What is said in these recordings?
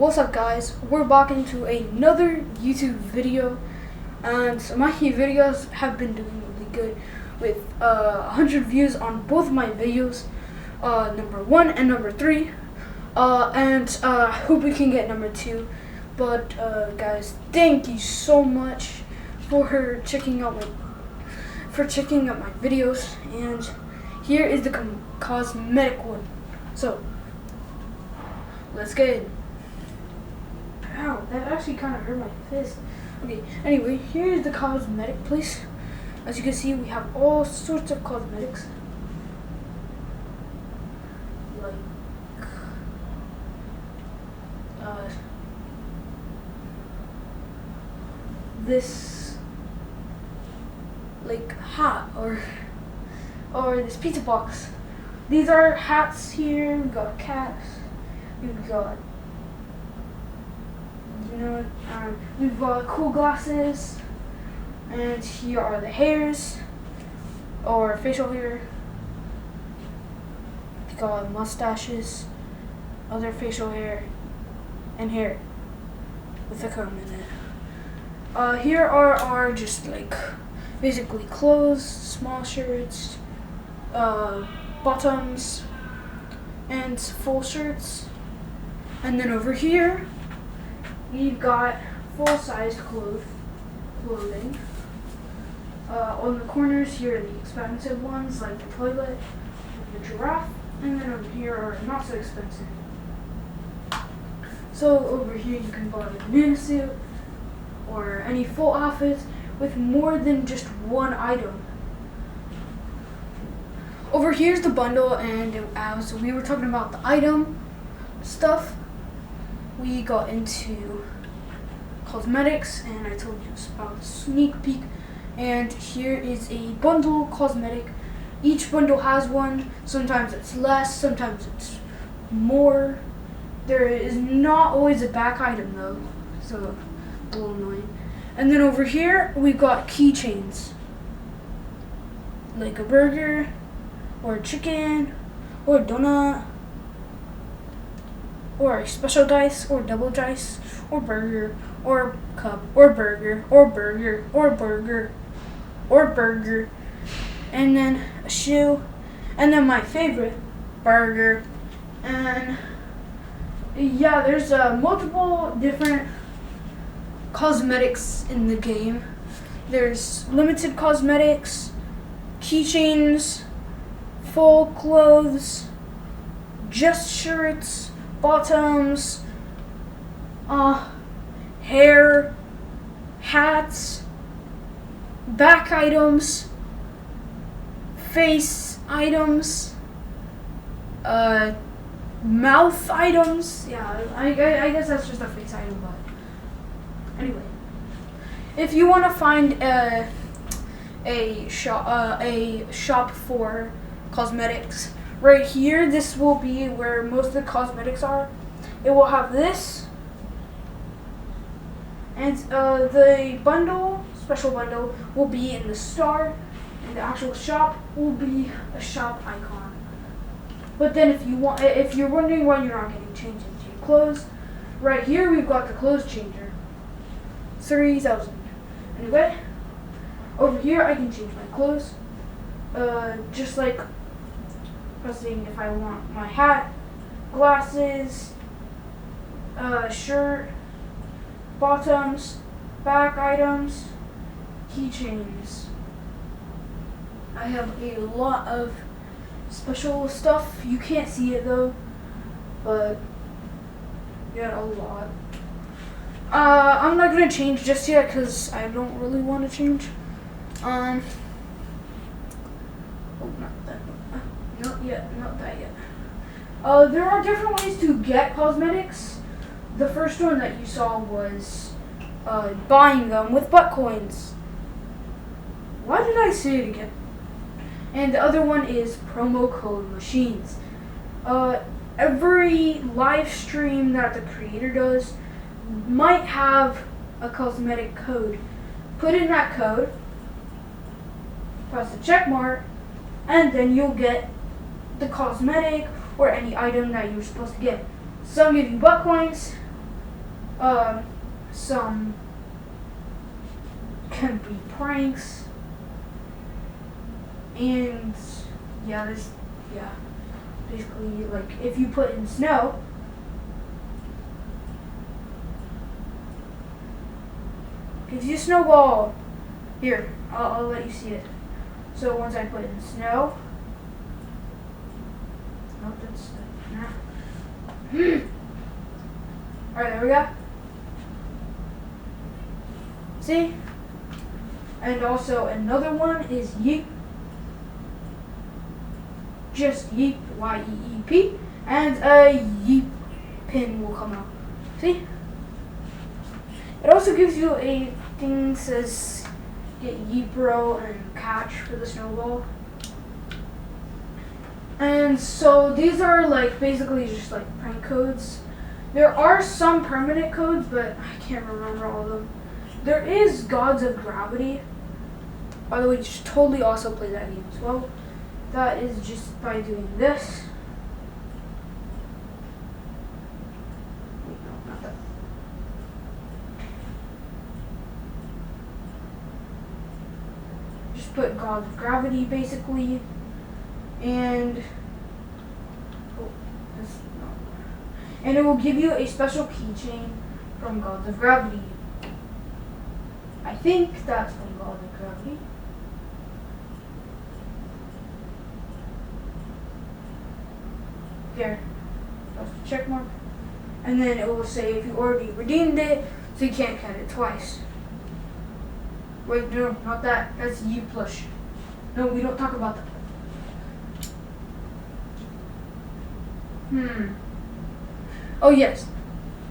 What's up, guys? We're back into another YouTube video, and my videos have been doing really good with 100 views on both my videos, number 1 and number 3, and hope we can get number 2. But guys, thank you so much for checking out my videos, and here is the cosmetic one. So let's get it. Ow, that actually kind of hurt my fist. Okay, anyway, here's the cosmetic place. As you can see, we have all sorts of cosmetics. Like, this, like, hat, or this pizza box. These are hats here. We've got caps. We've got, we've got cool glasses, and here are the hairs, or facial hair. We've got mustaches, other facial hair, and hair with a comb in it. Here are our just like basically clothes, small shirts, bottoms, and full shirts. And then over here, we've got full-size clothing. On the corners here are the expensive ones, like the toilet, the giraffe, and then over here are not so expensive. So over here you can buy a banana suit or any full outfits with more than just one item. Over here's the bundle, and as we were talking about the item stuff, we got into cosmetics, and I told you about the sneak peek. And here is a bundle cosmetic. Each bundle has one. Sometimes it's less, sometimes it's more. There is not always a back item though, so a little annoying. And then over here we've got keychains, like a burger, or chicken, or donut, or a special dice, or double dice, or burger, or cup, or burger, or burger, or burger, or burger, and then a shoe, and then my favorite, burger. And yeah, there's multiple different cosmetics in the game. There's limited cosmetics, keychains, full clothes, just shirts, bottoms, hair, hats, back items, face items, mouth items. Yeah, I guess that's just a face item, but anyway, if you want to find a shop for cosmetics, right here, this will be where most of the cosmetics are. It will have this, and the special bundle will be in the store, and the actual shop will be a shop icon. But then if you're wondering why you're not getting changed into your clothes, right here we've got the clothes changer, 3,000. Anyway, over here I can change my clothes, just like pressing if I want my hat, glasses, shirt, bottoms, back items, keychains. I have a lot of special stuff. You can't see it though, but yeah, a lot. I'm not gonna change just yet because I don't really want to change. Oh, not that. Not that yet. There are different ways to get cosmetics. The first one that you saw was buying them with butt coins. Why did I say it again? And the other one is promo code machines. Every live stream that the creator does might have a cosmetic code. Put in that code, press the check mark, and then you'll get the cosmetic or any item that you're supposed to get. Some give you butt coins, some can be pranks, and yeah, basically like if you put in snow, gives you a snowball. Here, I'll let you see it. So once I put in snow, nope, that's Alright, there we go. See? And also another one is Yeep. Just Yeep, Y-E-E-P. And a Yeep pin will come out. See? It also gives you a thing that says get Yeepro and catch for the snowball. And so these are like basically just like prank codes. There are some permanent codes, but I can't remember all of them. There is Gods of Gravity. By the way, you should totally also play that game as well. That is just by doing this. Wait, no, not that. Just put Gods of Gravity basically. And and it will give you a special keychain from Gods of Gravity. I think that's from Gods of Gravity. Here, that's the check mark. And then it will say if you already redeemed it, so you can't get it twice. Wait, no, not that. That's U plush. No, we don't talk about that. Oh yes,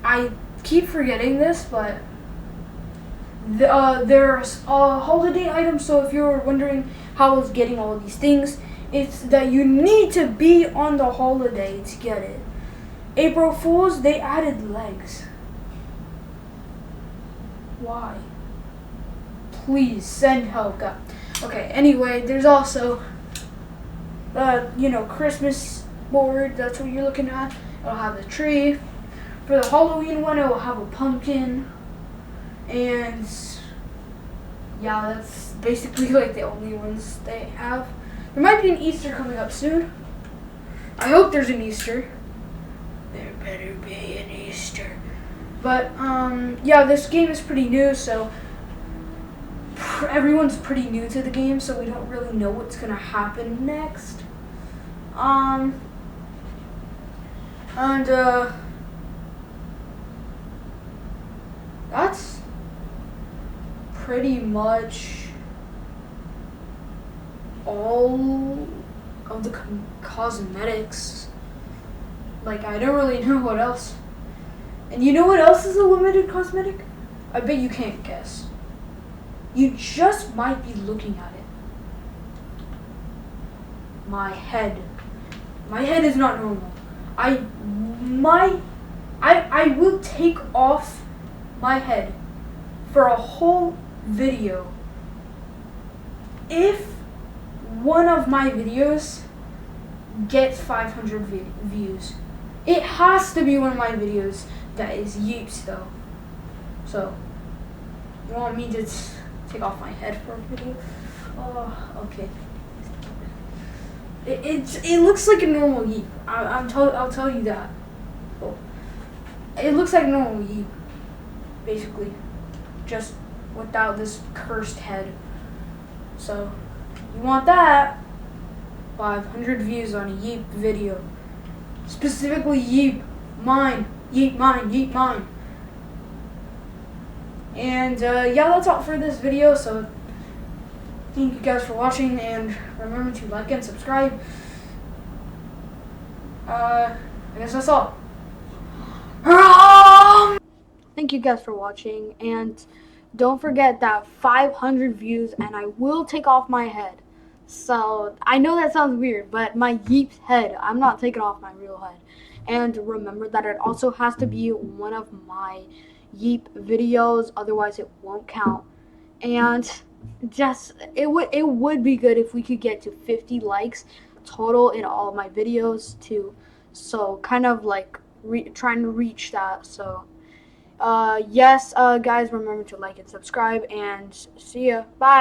I keep forgetting this, but there's a holiday item. So if you're wondering how I was getting all of these things, it's that you need to be on the holiday to get it. April Fools, they added legs. Why? Please send help. God. Okay. Anyway, there's also Christmas board. That's what you're looking at. It'll have a tree. For the Halloween one, it will have a pumpkin. And yeah, that's basically like the only ones they have. There might be an Easter coming up soon. I hope there's an Easter. There better be an Easter. But yeah, this game is pretty new, so everyone's pretty new to the game, so we don't really know what's gonna happen next. That's pretty much all of the cosmetics. Like, I don't really know what else. And you know what else is a limited cosmetic? I bet you can't guess. You just might be looking at it. My head. My head is not normal. I will take off my head for a whole video if one of my videos gets 500 views. It has to be one of my videos that is Yeeps though. So, you want me to take off my head for a video? Oh, okay. It looks like a normal Yeep. I'll tell you that. Oh. It looks like a normal Yeep, basically, just without this cursed head. So, you want that? 500 views on a Yeep video, specifically Yeep mine, Yeep mine, Yeep mine. And yeah, that's all for this video. So. Thank you guys for watching, and remember to like and subscribe. I guess that's all. Thank you guys for watching, and don't forget that 500 views and I will take off my head. So I know that sounds weird, but my Yeep's head, I'm not taking off my real head. And remember that it also has to be one of my Yeep videos, otherwise it won't count. And just it would be good if we could get to 50 likes total in all of my videos too. So kind of like trying to reach that. So Yes, guys, remember to like and subscribe, and see ya. Bye.